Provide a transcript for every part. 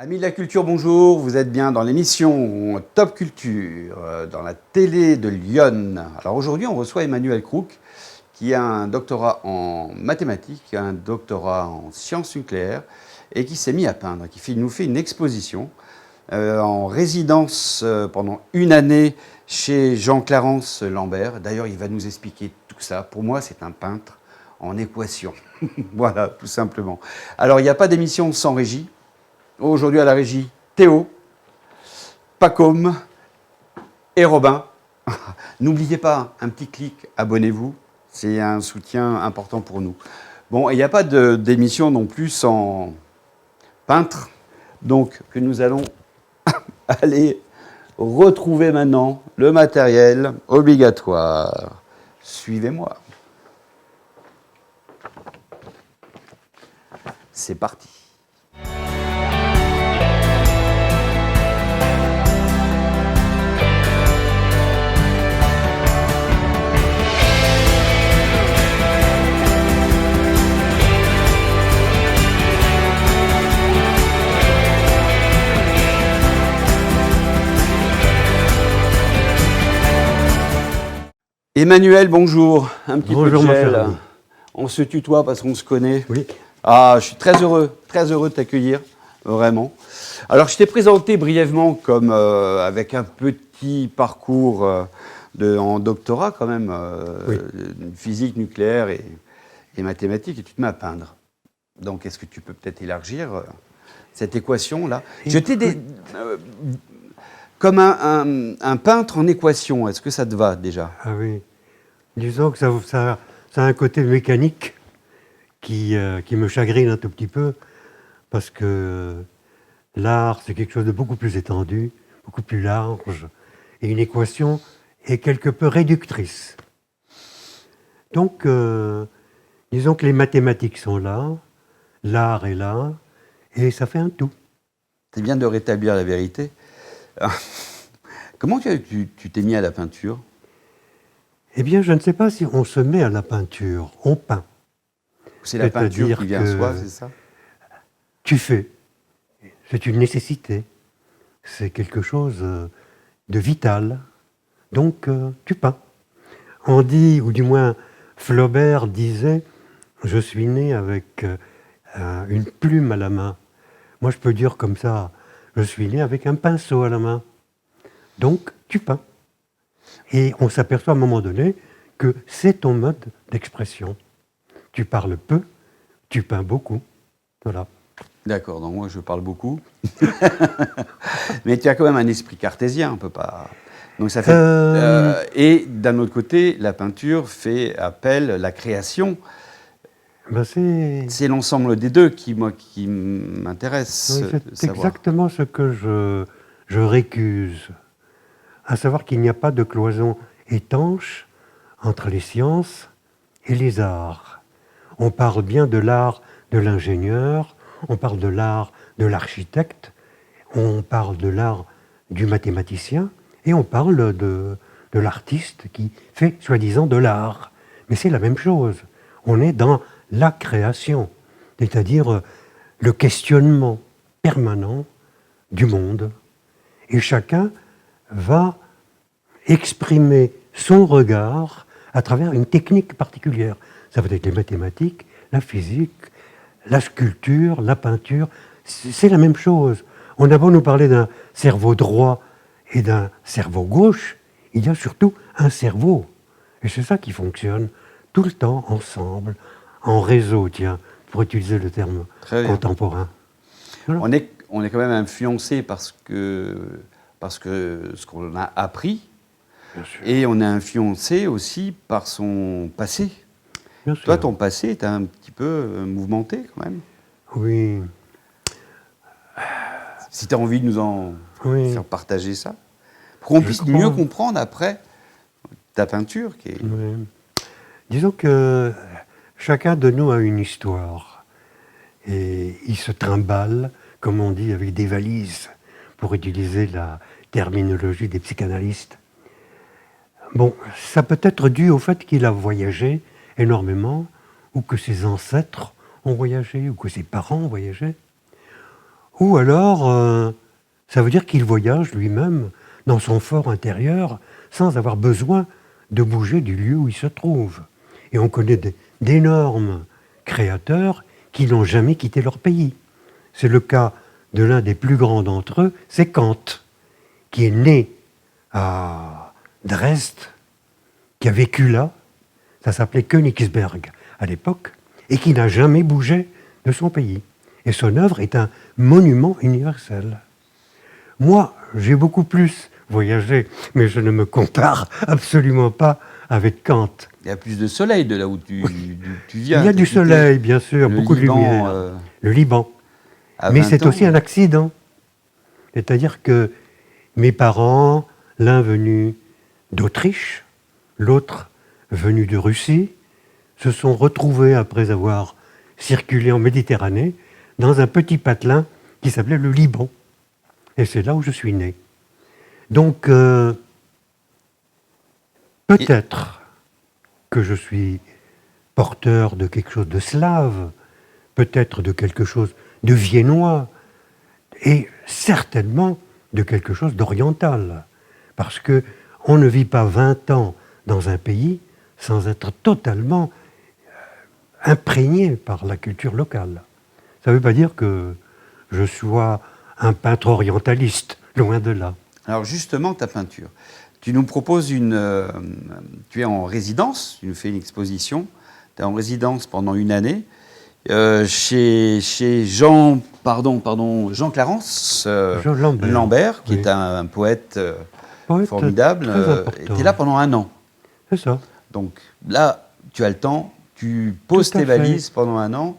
Amis de la culture, bonjour, vous êtes bien dans l'émission Top Culture, dans la télé de Lyon. Alors aujourd'hui, on reçoit Emmanuel Crook, qui a un doctorat en mathématiques, un doctorat en sciences nucléaires, et qui s'est mis à peindre, qui nous fait une exposition en résidence pendant une année chez Jean-Clarence Lambert. D'ailleurs, il va nous expliquer tout ça. Pour moi, c'est un peintre en équation. Voilà, tout simplement. Alors, il n'y a pas d'émission sans régie. Aujourd'hui à la régie, Théo, Pacôme et Robin. N'oubliez pas, un petit clic, abonnez-vous, c'est un soutien important pour nous. Bon, il n'y a pas d'émission non plus sans peintre, donc que nous allons aller retrouver maintenant le matériel obligatoire. Suivez-moi. C'est parti. Emmanuel, bonjour. Un petit Bonjour, peu de gel. mon cher ami. On se tutoie parce qu'on se connaît. Oui. Ah, je suis très heureux de t'accueillir, vraiment. Alors, je t'ai présenté brièvement comme avec un petit parcours en doctorat quand même, Oui. physique nucléaire et mathématiques, et tu te mets à peindre. Donc, est-ce que tu peux peut-être élargir cette équation-là? Je t'ai comme un peintre en équation, est-ce que ça te va déjà? Ah oui. Disons que ça a un côté mécanique qui me chagrine un tout petit peu, parce que l'art, c'est quelque chose de beaucoup plus étendu, beaucoup plus large, et une équation est quelque peu réductrice. Donc, disons que les mathématiques sont là, l'art est là, et ça fait un tout. C'est bien de rétablir la vérité. Comment tu t'es mis à la peinture? Eh bien, je ne sais pas si on se met à la peinture, on peint. C'est la peinture C'est-à-dire qui vient à que soi, c'est ça? Tu fais. C'est une nécessité. C'est quelque chose de vital. Donc, tu peins. On dit, ou du moins Flaubert disait, je suis né avec une plume à la main. Moi, je peux dire comme ça, je suis né avec un pinceau à la main. Donc, tu peins. Et on s'aperçoit à un moment donné que c'est ton mode d'expression. Tu parles peu, tu peins beaucoup. Voilà. D'accord, donc moi je parle beaucoup. Mais tu as quand même un esprit cartésien, on peut pas. Donc ça fait. Et d'un autre côté, la peinture fait appel à la création. Ben C'est l'ensemble des deux qui m'intéresse. oui, c'est exactement ce que je récuse. À savoir qu'il n'y a pas de cloison étanche entre les sciences et les arts. On parle bien de l'art de l'ingénieur, on parle de l'art de l'architecte, on parle de l'art du mathématicien, et on parle de l'artiste qui fait soi-disant de l'art. Mais c'est la même chose. On est dans la création, c'est-à-dire le questionnement permanent du monde. Et chacun va exprimer son regard à travers une technique particulière. Ça peut être les mathématiques, la physique, la sculpture, la peinture. C'est la même chose. On a beau nous parler d'un cerveau droit et d'un cerveau gauche, il y a surtout un cerveau. Et c'est ça qui fonctionne tout le temps ensemble, en réseau, tiens, pour utiliser le terme contemporain. Voilà. On est quand même influencé parce que ce qu'on a appris, et on est influencé aussi par son passé. Bien Toi, sûr. ton passé est un petit peu mouvementé quand même. Oui. Si tu as envie de nous en faire partager ça, pour qu'on puisse mieux comprendre après ta peinture. Oui. Disons que chacun de nous a une histoire. Et il se trimballe, comme on dit, avec des valises, pour utiliser la terminologie des psychanalystes. Bon, ça peut être dû au fait qu'il a voyagé énormément, ou que ses ancêtres ont voyagé, ou que ses parents ont voyagé, ou alors ça veut dire qu'il voyage lui-même dans son fort intérieur sans avoir besoin de bouger du lieu où il se trouve. Et on connaît d'énormes créateurs qui n'ont jamais quitté leur pays. C'est le cas de l'un des plus grands d'entre eux, c'est Kant, qui est né à Dresde, qui a vécu là, ça s'appelait Königsberg à l'époque, et qui n'a jamais bougé de son pays. Et son œuvre est un monument universel. Moi, j'ai beaucoup plus voyagé, mais je ne me compare absolument pas avec Kant. Il y a plus de soleil de là où tu viens. Il y a du soleil, bien sûr, beaucoup de lumière. Le Liban. Mais c'est aussi un accident. C'est-à-dire que mes parents, l'un venu d'Autriche, l'autre venu de Russie, se sont retrouvés, après avoir circulé en Méditerranée, dans un petit patelin qui s'appelait le Liban. Et c'est là où je suis né. Donc, peut-être que je suis porteur de quelque chose de slave, peut-être de quelque chose de viennois, et certainement de quelque chose d'oriental. Parce qu'on ne vit pas 20 ans dans un pays sans être totalement imprégné par la culture locale. Ça ne veut pas dire que je sois un peintre orientaliste, loin de là. Alors justement, ta peinture, tu nous proposes tu es en résidence, tu nous fais une exposition, tu es en résidence pendant une année, chez Jean Clarence Lambert, qui est un poète formidable, et tu es là pendant un an. C'est ça. Donc là, tu as le temps, tu poses tes valises pendant un an,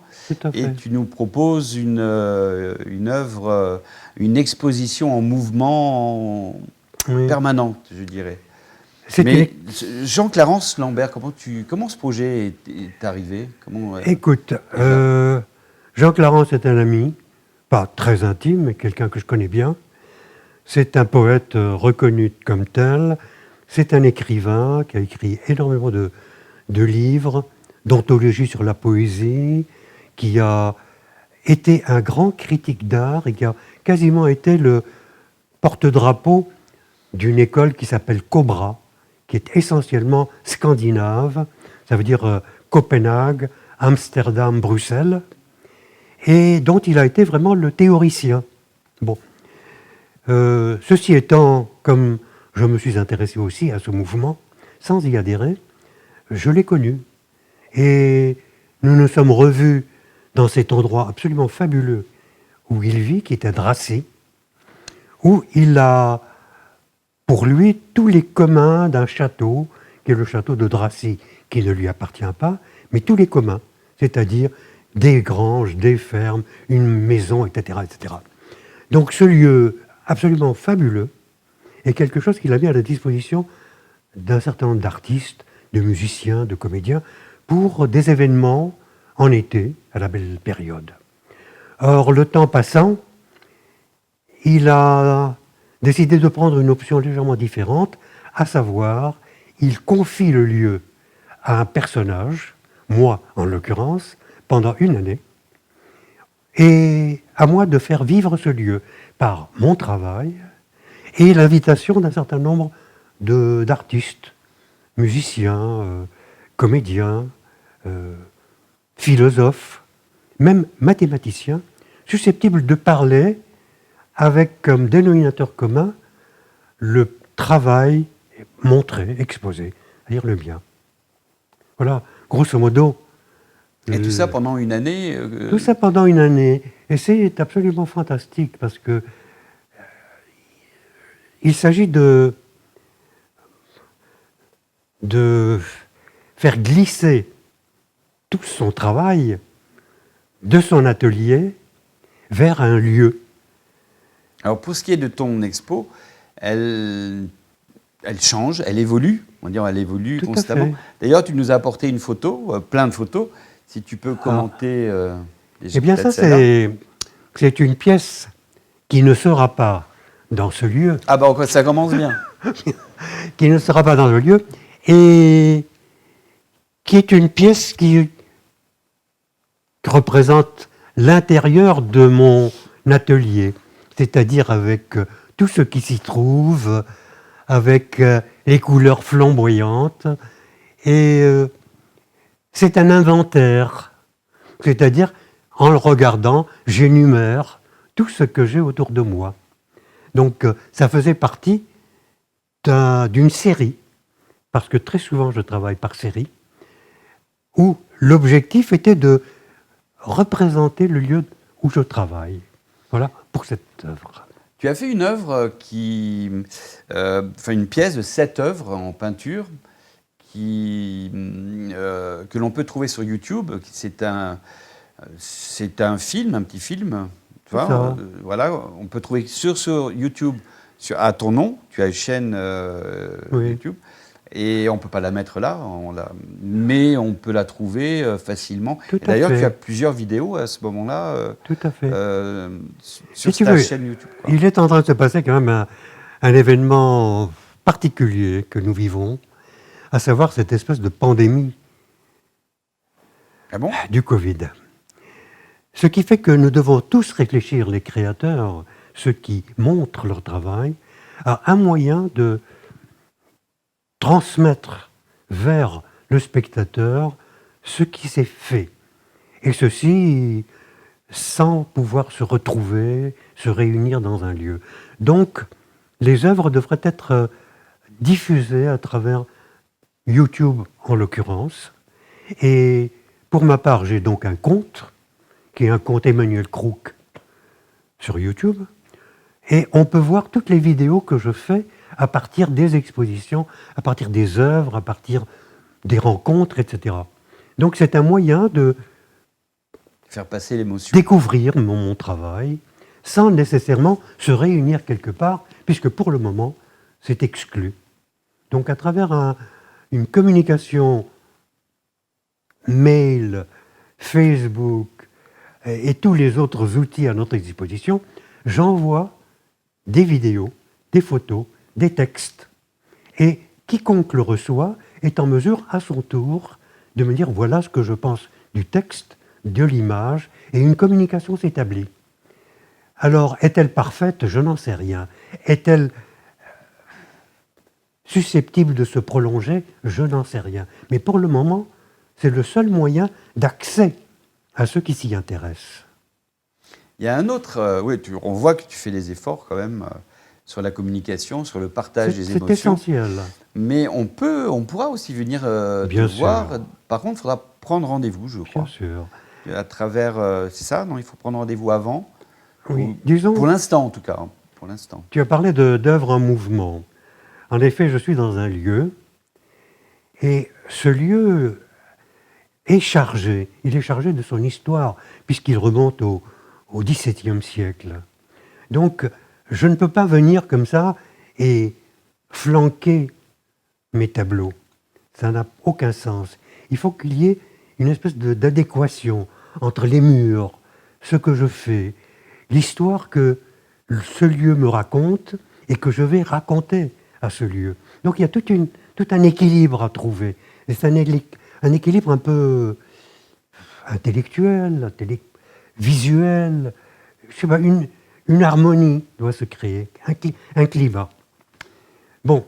et tu nous proposes une œuvre, une exposition en mouvement permanente, je dirais. Mais Jean Clarence Lambert, comment ce projet est arrivé? Écoute, Jean Clarence est un ami, pas très intime, mais quelqu'un que je connais bien. C'est un poète reconnu comme tel. C'est un écrivain qui a écrit énormément de livres, d'anthologies sur la poésie, qui a été un grand critique d'art et qui a quasiment été le porte-drapeau d'une école qui s'appelle Cobra, qui est essentiellement scandinave, ça veut dire Copenhague, Amsterdam, Bruxelles, et dont il a été vraiment le théoricien. Bon. Ceci étant, comme je me suis intéressé aussi à ce mouvement, sans y adhérer, je l'ai connu. Et nous nous sommes revus dans cet endroit absolument fabuleux où il vit, qui est à Dracy, où il a, pour lui, tous les communs d'un château, qui est le château de Dracy, qui ne lui appartient pas, mais tous les communs, c'est-à-dire des granges, des fermes, une maison, etc., etc. Donc ce lieu absolument fabuleux est quelque chose qu'il a mis à la disposition d'un certain nombre d'artistes, de musiciens, de comédiens, pour des événements en été, à la belle période. Or, le temps passant, il a décidé de prendre une option légèrement différente, à savoir, il confie le lieu à un personnage, moi en l'occurrence, pendant une année, et à moi de faire vivre ce lieu par mon travail et l'invitation d'un certain nombre d'artistes, musiciens, comédiens, philosophes, même mathématiciens, susceptibles de parler avec comme dénominateur commun le travail montré, exposé, c'est-à-dire le mien. Voilà, grosso modo. Et tout ça pendant une année Tout ça pendant une année. Et c'est absolument fantastique parce que il s'agit de faire glisser tout son travail de son atelier vers un lieu. Alors pour ce qui est de ton expo, elle change, elle évolue, on va dire elle évolue Tout constamment. D'ailleurs, tu nous as apporté une photo, plein de photos, si tu peux commenter. Eh bien ça, c'est une pièce qui ne sera pas dans ce lieu. Ah ben ça commence bien. Qui ne sera pas dans le lieu, et qui est une pièce qui représente l'intérieur de mon atelier, c'est-à-dire avec tout ce qui s'y trouve, avec les couleurs flamboyantes. Et c'est un inventaire, c'est-à-dire en le regardant, j'énumère tout ce que j'ai autour de moi. Donc ça faisait partie d'une série, parce que très souvent je travaille par série, où l'objectif était de représenter le lieu où je travaille. Voilà pour cette œuvre. Tu as fait une œuvre une pièce de 7 œuvres en peinture que l'on peut trouver sur YouTube. C'est un film, un petit film. Tu vois, voilà, on peut trouver sur YouTube à ton nom. Tu as une chaîne YouTube. Et on ne peut pas la mettre là, mais on peut la trouver facilement. D'ailleurs, tu as plusieurs vidéos à ce moment-là Tout à fait. sur ta chaîne YouTube. Quoi. Il est en train de se passer quand même un événement particulier que nous vivons, à savoir cette espèce de pandémie du Covid. Ce qui fait que nous devons tous réfléchir, les créateurs, ceux qui montrent leur travail, à un moyen de transmettre vers le spectateur ce qui s'est fait. Et ceci sans pouvoir se retrouver, se réunir dans un lieu. Donc, les œuvres devraient être diffusées à travers YouTube, en l'occurrence. Et pour ma part, j'ai donc un compte, qui est un compte Emmanuel Crook sur YouTube. Et on peut voir toutes les vidéos que je fais à partir des expositions, à partir des œuvres, à partir des rencontres, etc. Donc c'est un moyen de faire passer l'émotion, découvrir mon travail, sans nécessairement se réunir quelque part, puisque pour le moment, c'est exclu. Donc à travers une communication mail, Facebook et tous les autres outils à notre disposition, j'envoie des vidéos, des photos, des textes. Et quiconque le reçoit est en mesure, à son tour, de me dire voilà ce que je pense du texte, de l'image, et une communication s'établit. Alors, est-elle parfaite? Je n'en sais rien. Est-elle susceptible de se prolonger? Je n'en sais rien. Mais pour le moment, c'est le seul moyen d'accès à ceux qui s'y intéressent. Il y a un autre, on voit que tu fais des efforts quand même sur la communication, sur le partage des émotions. C'est essentiel. Mais on pourra aussi venir te voir. Par contre, il faudra prendre rendez-vous, je crois. Bien sûr. À travers, c'est ça, non? Il faut prendre rendez-vous avant. Oui, disons. Pour l'instant, en tout cas. Pour l'instant. Tu as parlé d'œuvres en mouvement. En effet, je suis dans un lieu, et ce lieu est chargé. Il est chargé de son histoire, puisqu'il remonte au XVIIe siècle. Donc, je ne peux pas venir comme ça et flanquer mes tableaux. Ça n'a aucun sens. Il faut qu'il y ait une espèce d'adéquation entre les murs, ce que je fais, l'histoire que ce lieu me raconte et que je vais raconter à ce lieu. Donc il y a tout un équilibre à trouver. Et c'est un équilibre un peu intellectuel, visuel. Je sais pas, une harmonie doit se créer, un climat. Bon,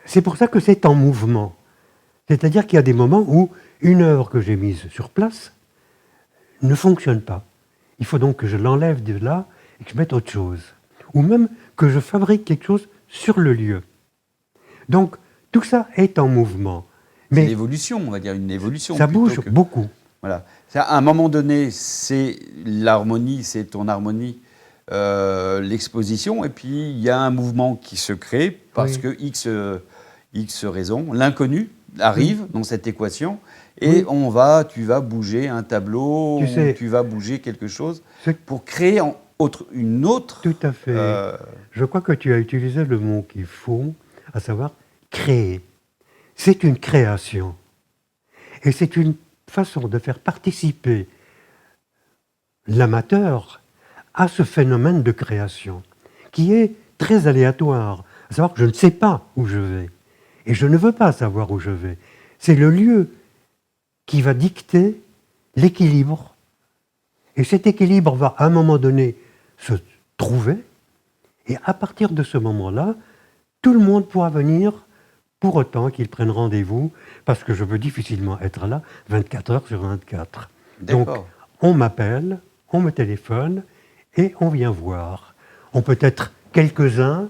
c'est pour ça que c'est en mouvement. C'est-à-dire qu'il y a des moments où une œuvre que j'ai mise sur place ne fonctionne pas. Il faut donc que je l'enlève de là et que je mette autre chose. Ou même que je fabrique quelque chose sur le lieu. Donc, tout ça est en mouvement. Mais c'est l'évolution, on va dire, une évolution. Ça bouge beaucoup. Voilà. À un moment donné, c'est l'harmonie, c'est ton harmonie, l'exposition, et puis il y a un mouvement qui se crée parce que X raisons. L'inconnu arrive dans cette équation, et tu vas bouger un tableau, tu vas bouger quelque chose pour créer une autre... Tout à fait. Je crois que tu as utilisé le mot qu'il faut, à savoir créer. C'est une création. Et c'est une façon de faire participer l'amateur à ce phénomène de création, qui est très aléatoire. À savoir que je ne sais pas où je vais. Et je ne veux pas savoir où je vais. C'est le lieu qui va dicter l'équilibre. Et cet équilibre va, à un moment donné, se trouver. Et à partir de ce moment-là, tout le monde pourra venir pour autant qu'ils prennent rendez-vous, parce que je peux difficilement être là 24 heures sur 24. Donc, D'accord. on m'appelle, on me téléphone et on vient voir. On peut être quelques-uns,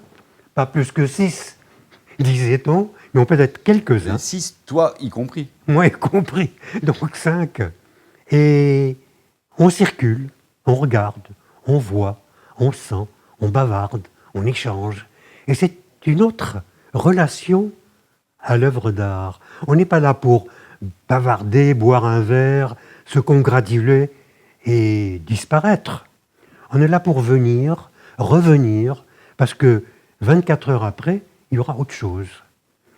pas plus que 6, disait-on, mais on peut être quelques-uns. 6, toi y compris. Moi y compris, donc 5. Et on circule, on regarde, on voit, on sent, on bavarde, on échange. Et c'est une autre relation à l'œuvre d'art. On n'est pas là pour bavarder, boire un verre, se congratuler et disparaître. On est là pour venir, revenir, parce que 24 heures après, il y aura autre chose.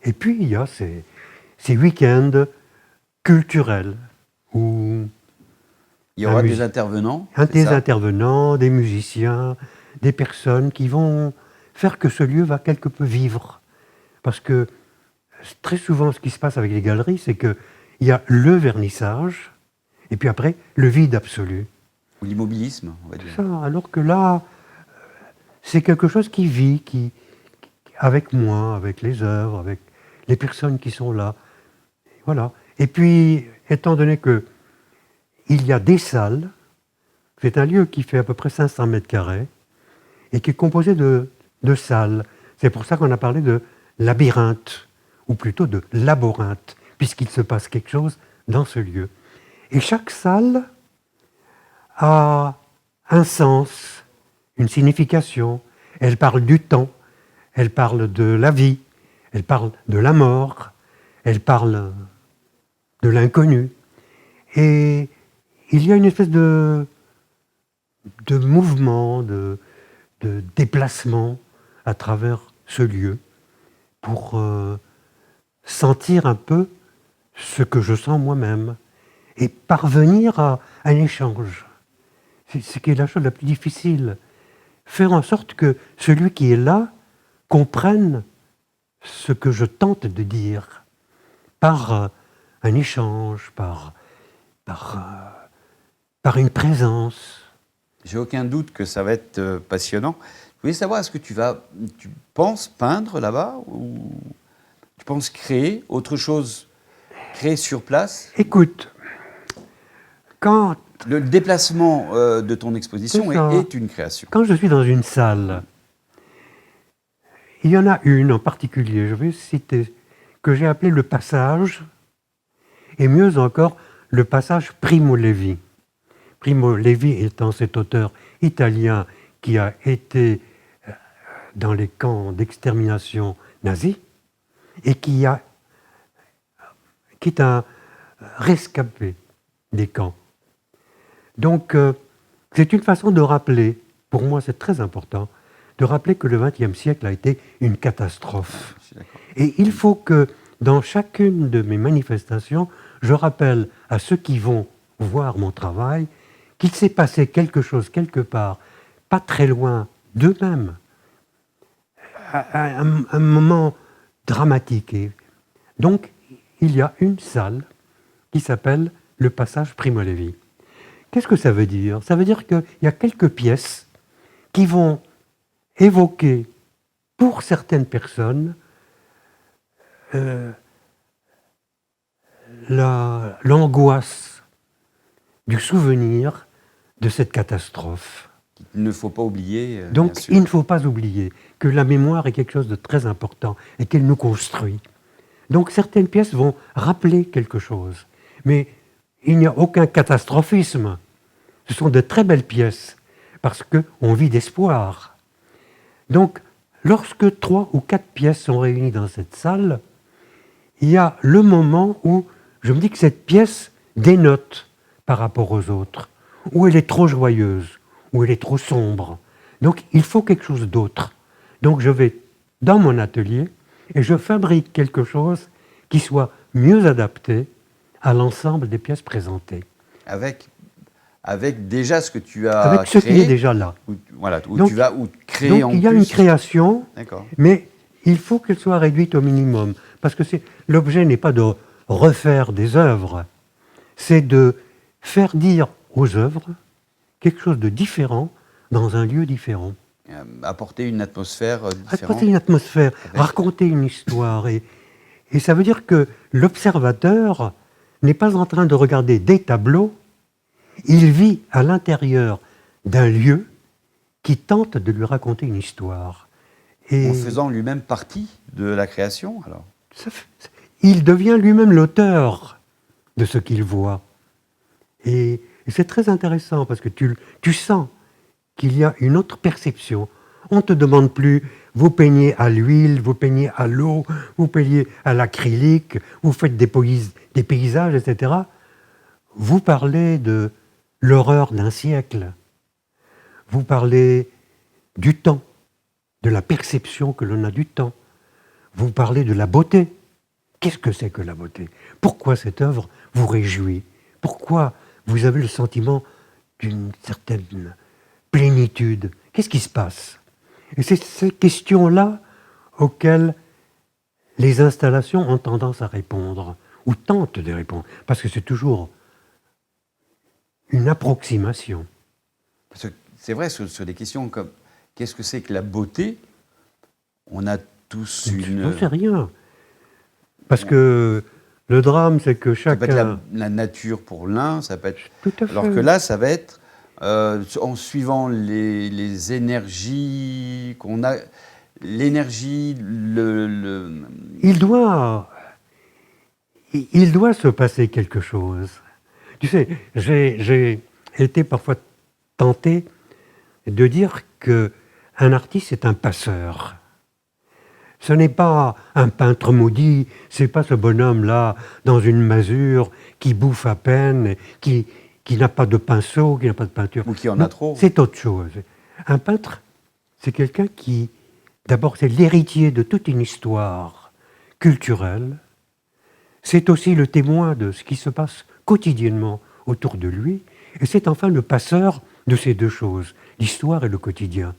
Et puis il y a ces week-ends culturels où Il y aura des intervenants. des intervenants, des musiciens, des personnes qui vont faire que ce lieu va quelque peu vivre. Parce que très souvent, ce qui se passe avec les galeries, c'est qu'il y a le vernissage, et puis après, le vide absolu. Ou l'immobilisme, on va dire. Ça, alors que là, c'est quelque chose qui vit, avec moi, avec les œuvres, avec les personnes qui sont là. Voilà. Et puis, étant donné qu'il y a des salles, c'est un lieu qui fait à peu près 500 mètres carrés et qui est composé de salles. C'est pour ça qu'on a parlé de labyrinthe, ou plutôt de labyrinthe, puisqu'il se passe quelque chose dans ce lieu. Et chaque salle a un sens, une signification. Elle parle du temps, elle parle de la vie, elle parle de la mort, elle parle de l'inconnu. Et il y a une espèce de mouvement, de déplacement à travers ce lieu pour sentir un peu ce que je sens moi-même et parvenir à un échange. C'est ce qui est la chose la plus difficile. Faire en sorte que celui qui est là comprenne ce que je tente de dire par un échange, par une présence. J'ai aucun doute que ça va être passionnant. Je voulais savoir, est-ce que tu penses peindre là-bas ou tu penses créer autre chose, créer sur place? Écoute, quand Le déplacement de ton exposition est une création. Quand je suis dans une salle, il y en a une en particulier, je vais citer, que j'ai appelée le passage, et mieux encore, le passage Primo Levi. Primo Levi étant cet auteur italien qui a été dans les camps d'extermination nazis et qui est un rescapé des camps. Donc, c'est une façon de rappeler, pour moi c'est très important, de rappeler que le XXe siècle a été une catastrophe. Et il faut que, dans chacune de mes manifestations, je rappelle à ceux qui vont voir mon travail qu'il s'est passé quelque chose quelque part, pas très loin d'eux-mêmes, un moment dramatique. Et donc, il y a une salle qui s'appelle le passage Primo Levi. Qu'est-ce que ça veut dire? Ça veut dire qu'il y a quelques pièces qui vont évoquer, pour certaines personnes, l'angoisse du souvenir de cette catastrophe. Il ne faut pas oublier. Donc, bien sûr. il ne faut pas oublier que la mémoire est quelque chose de très important et qu'elle nous construit. Donc, certaines pièces vont rappeler quelque chose. Mais il n'y a aucun catastrophisme. Ce sont de très belles pièces parce qu'on vit d'espoir. Donc, lorsque 3 ou 4 pièces sont réunies dans cette salle, il y a le moment où je me dis que cette pièce dénote par rapport aux autres, où elle est trop joyeuse, où elle est trop sombre. Donc, il faut quelque chose d'autre. Donc, je vais dans mon atelier et je fabrique quelque chose qui soit mieux adapté à l'ensemble des pièces présentées. Avec déjà ce que tu as avec ce créé, qui est déjà là. Où Donc, tu vas créer en plus. Donc il y a une création, D'accord. mais il faut qu'elle soit réduite au minimum. Parce que l'objet n'est pas de refaire des œuvres, c'est de faire dire aux œuvres quelque chose de différent dans un lieu différent. Apporter une atmosphère différente. Apporter une atmosphère, Avec- raconter une histoire. Et ça veut dire que l'observateur n'est pas en train de regarder des tableaux, il vit à l'intérieur d'un lieu qui tente de lui raconter une histoire. Et En faisant lui-même partie de la création, alors. il devient lui-même l'auteur de ce qu'il voit. Et c'est très intéressant parce que tu sens qu'il y a une autre perception. On ne te demande plus, vous peignez à l'huile, vous peignez à l'eau, vous peignez à l'acrylique, vous faites des paysages, etc. Vous parlez de l'horreur d'un siècle. Vous parlez du temps, de la perception que l'on a du temps. Vous parlez de la beauté. Qu'est-ce que c'est que la beauté? Pourquoi cette œuvre vous réjouit? Pourquoi vous avez le sentiment d'une certaine plénitude? Qu'est-ce qui se passe? Et c'est ces questions-là auxquelles les installations ont tendance à répondre, ou tentent de répondre, parce que c'est toujours une approximation. Parce que c'est vrai, sur des questions comme qu'est-ce que c'est que la beauté, on a tous Je une. n'en sais rien. Parce que le drame, c'est que Ça peut être chacun... la nature pour l'un, ça peut être. Tout à fait. Alors que là, ça va être en suivant les énergies qu'on a, l'énergie, Il doit se passer quelque chose. Tu sais, j'ai été parfois tenté de dire qu'un artiste est un passeur. Ce n'est pas un peintre maudit, c'est pas ce bonhomme-là dans une masure qui bouffe à peine, qui n'a pas de pinceau, qui n'a pas de peinture. ou qui en Non, a trop. c'est autre chose. Un peintre, c'est quelqu'un qui, d'abord, c'est l'héritier de toute une histoire culturelle. C'est aussi le témoin de ce qui se passe quotidiennement autour de lui. Et c'est enfin le passeur de ces deux choses, l'histoire et le quotidien.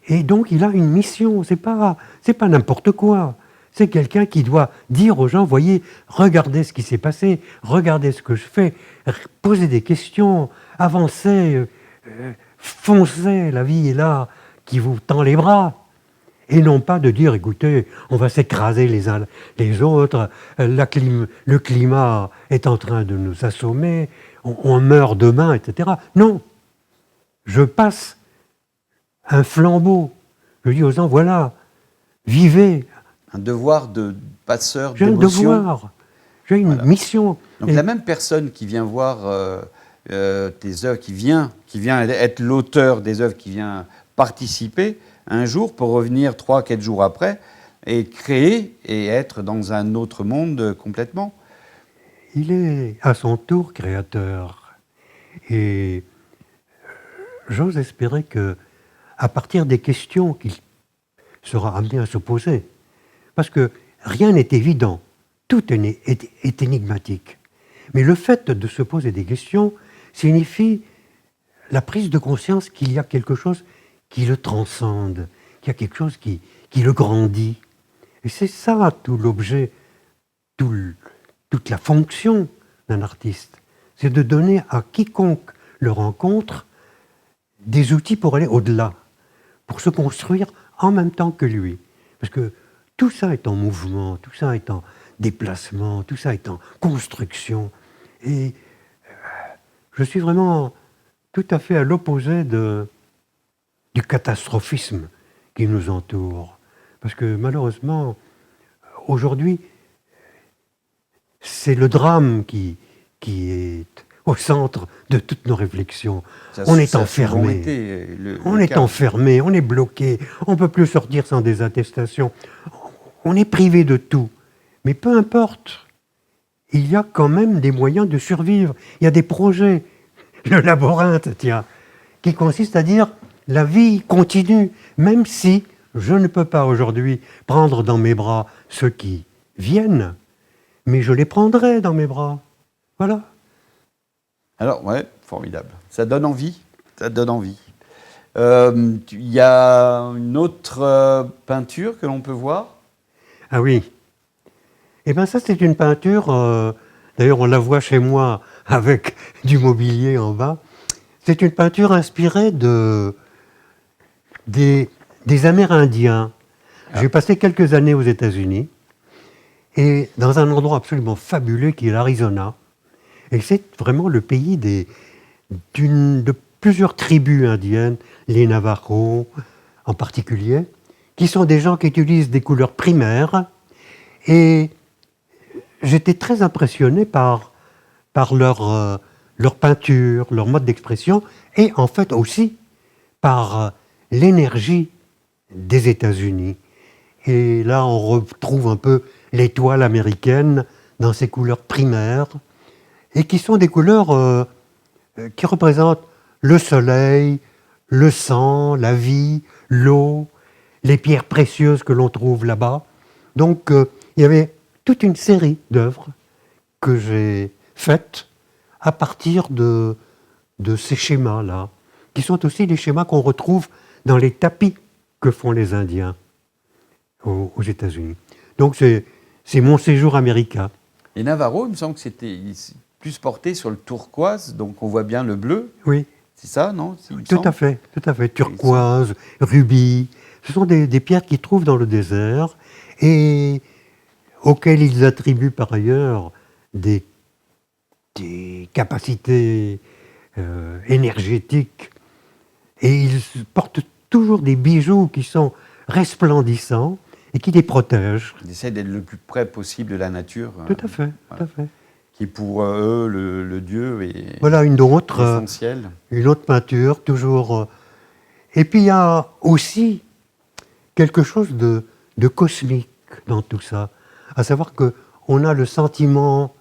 Et donc, il a une mission. C'est pas n'importe quoi. C'est quelqu'un qui doit dire aux gens, voyez, regardez ce qui s'est passé, regardez ce que je fais, poser des questions, avancer, foncez, la vie est là, qui vous tend les bras. Et non pas de dire, écoutez, on va s'écraser les uns les autres, le climat est en train de nous assommer, on meurt demain, etc. Non, je passe un flambeau. Je dis aux gens, voilà, vivez. Un devoir de passeur J'ai un d'émotion. devoir, j'ai une mission. Donc Et la même personne qui vient voir tes œuvres, qui vient être l'auteur des œuvres, qui vient participer, un jour pour revenir 3-4 jours après et créer et être dans un autre monde complètement. il est à son tour créateur. Et j'ose espérer que, à partir des questions qu'il sera amené à se poser, parce que rien n'est évident, tout est énigmatique. Mais le fait de se poser des questions signifie la prise de conscience qu'il y a quelque chose qui le transcende, qu'il y a quelque chose qui le grandit. Et c'est ça tout l'objet, toute la fonction d'un artiste. C'est de donner à quiconque le rencontre des outils pour aller au-delà, pour se construire en même temps que lui. Parce que tout ça est en mouvement, tout ça est en déplacement, tout ça est en construction. Et je suis vraiment tout à fait à l'opposé du catastrophisme qui nous entoure. Parce que malheureusement, aujourd'hui, c'est le drame qui est au centre de toutes nos réflexions. On est enfermé. On est enfermé, on est bloqué, on ne peut plus sortir sans des attestations. On est privé de tout. Mais peu importe, il y a quand même des moyens de survivre. Il y a des projets. Le labyrinthe, tiens, qui consiste à dire la vie continue, même si je ne peux pas aujourd'hui prendre dans mes bras ceux qui viennent, mais je les prendrai dans mes bras. Voilà. Alors, ouais, formidable. Ça donne envie. Ça donne envie. Il y a une autre peinture que l'on peut voir. Ah oui. Eh bien ça, c'est une peinture, d'ailleurs on la voit chez moi avec du mobilier en bas. C'est une peinture inspirée de des Amérindiens. J'ai passé quelques années aux États-Unis, et dans un endroit absolument fabuleux qui est l'Arizona. Et c'est vraiment le pays de plusieurs tribus indiennes, les Navajos en particulier, qui sont des gens qui utilisent des couleurs primaires. Et j'étais très impressionné par leur peinture, leur mode d'expression, et en fait aussi par l'énergie des États-Unis. Et là, on retrouve un peu l'étoile américaine dans ses couleurs primaires, et qui sont des couleurs qui représentent le soleil, le sang, la vie, l'eau, les pierres précieuses que l'on trouve là-bas. Donc, il y avait toute une série d'œuvres que j'ai faites à partir de ces schémas-là, qui sont aussi les schémas qu'on retrouve dans les tapis que font les Indiens aux États-Unis. Donc, c'est mon séjour américain. Les Navarros, il me semble que c'était plus porté sur le turquoise, donc on voit bien le bleu. Oui. C'est ça, non? Tout à fait. Turquoise, rubis. Ce sont des pierres qu'ils trouvent dans le désert et auxquelles ils attribuent par ailleurs des capacités énergétiques. Et ils portent toujours des bijoux qui sont resplendissants et qui les protègent. Ils essaient d'être le plus près possible de la nature. Tout à fait, voilà. tout à fait. Qui pour eux, le dieu est voilà une autre essentiel. Une autre peinture, toujours. Et puis il y a aussi quelque chose de cosmique dans tout ça. À savoir qu'on a le sentiment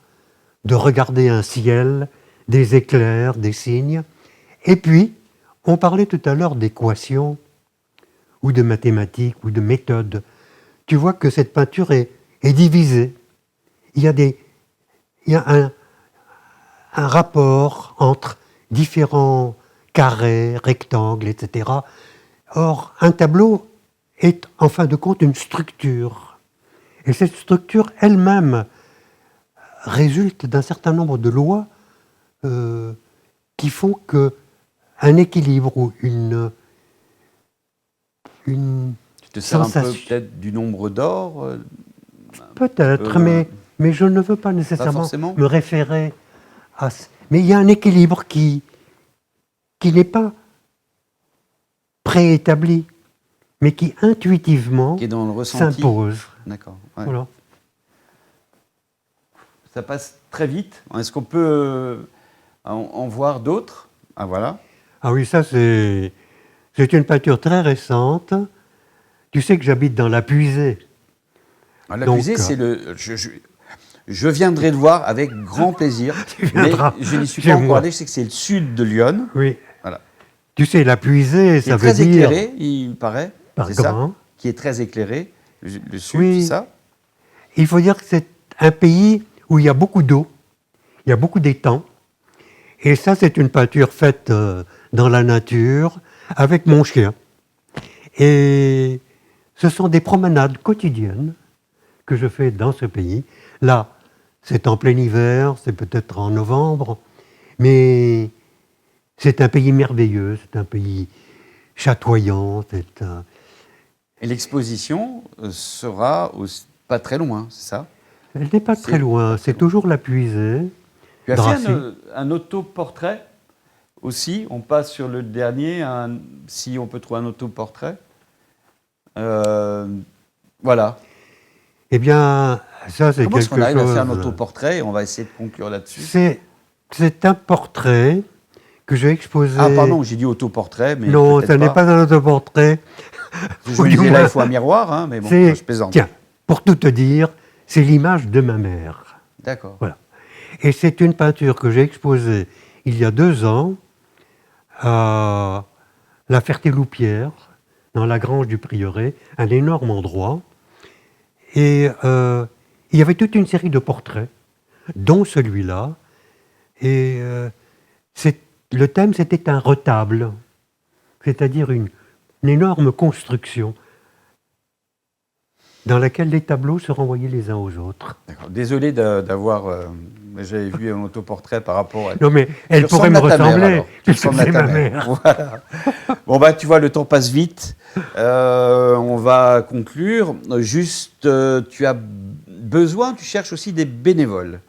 de regarder un ciel, des éclairs, des signes. Et puis, on parlait tout à l'heure d'équations, ou de mathématiques, ou de méthodes. Tu vois que cette peinture est divisée. Il y a un rapport entre différents carrés, rectangles, etc. Or, un tableau est, en fin de compte, une structure. Et cette structure elle-même résulte d'un certain nombre de lois qui font qu'un équilibre ou une Tu te sers sensation. un peu peut-être du nombre d'or Peut-être, mais je ne veux pas nécessairement forcément. me référer à... Mais il y a un équilibre qui n'est pas préétabli, mais qui intuitivement qui est dans le ressenti. s'impose. D'accord. Ouais. Voilà. Ça passe très vite. Est-ce qu'on peut en voir d'autres? Ah voilà. Ah oui, ça c'est une peinture très récente. Tu sais que j'habite dans la Puisée. La Puisée, c'est le... Je viendrai le voir avec grand plaisir, mais je n'y suis pas encore allé. Je sais que c'est le sud de Lyon. Oui. Voilà. Tu sais, la Puisée, ça veut dire... très éclairé, il paraît. Par c'est grand. Ça, qui est très éclairé. Le sud, oui. C'est ça? Il faut dire que c'est un pays où il y a beaucoup d'eau, il y a beaucoup d'étangs. Et ça, c'est une peinture faite dans la nature, avec mon chien. Et ce sont des promenades quotidiennes que je fais dans ce pays. Là, c'est en plein hiver, c'est peut-être en novembre, mais c'est un pays merveilleux, c'est un pays chatoyant. Et l'exposition sera pas très loin, c'est ça? Elle n'est pas très loin, c'est toujours la Puisée. Tu as fait un autoportrait aussi. On passe sur le dernier, si on peut trouver un autoportrait. Voilà. Eh bien, ça c'est quelque chose... Comment est-ce qu'on arrive à faire un autoportrait? On va essayer de conclure là-dessus. C'est un portrait que j'ai exposé... Ah pardon, j'ai dit autoportrait, mais non, ça n'est pas un autoportrait. Je disais là, il faut un miroir, hein, mais bon, je plaisante. Tiens, pour tout te dire, c'est l'image de ma mère. D'accord. Voilà. Et c'est une peinture que j'ai exposée il y a 2 ans à la Ferté-Loupière, dans la grange du Prieuré, un énorme endroit. Et il y avait toute une série de portraits, dont celui-là. Et le thème, c'était un retable, c'est-à-dire une énorme construction. dans laquelle les tableaux se renvoyaient les uns aux autres. D'accord. Désolé d'avoir... j'avais vu un autoportrait par rapport à... Non, mais Tu elle pourrait me ressembles à ta mère, ressembler, alors. Tu puisque ressembles à c'est ta ma mère. mère. Voilà. Bon, bah, tu vois, le temps passe vite. On va conclure. Juste, tu as besoin, tu cherches aussi des bénévoles.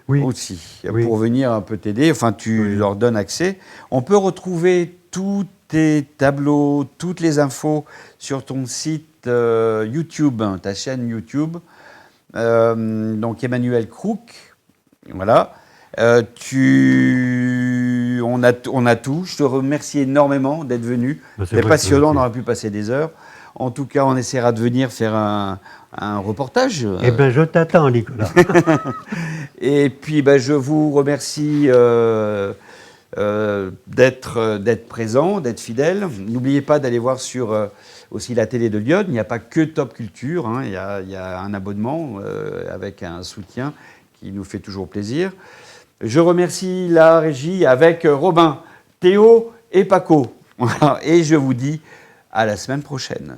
Oui, Aussi, oui. pour venir un peu t'aider. Enfin, tu Oui. leur donnes accès. On peut retrouver tous tes tableaux, toutes les infos sur ton site YouTube, hein, ta chaîne YouTube. Donc, Emmanuel Crook. Voilà. On a tout. Je te remercie énormément d'être venu. Ben, c'est C'était vrai que passionnant, on c'est- aurait pu passer des heures. En tout cas, on essaiera de venir faire un reportage. Eh bien, je t'attends, Nicolas. Et puis, ben, je vous remercie d'être présent, d'être fidèle. N'oubliez pas d'aller voir sur aussi la télé de Lyon. Il n'y a pas que Top Culture, hein. Il y a un abonnement avec un soutien qui nous fait toujours plaisir. Je remercie la régie avec Robin, Théo et Paco. Voilà. Et je vous dis à la semaine prochaine.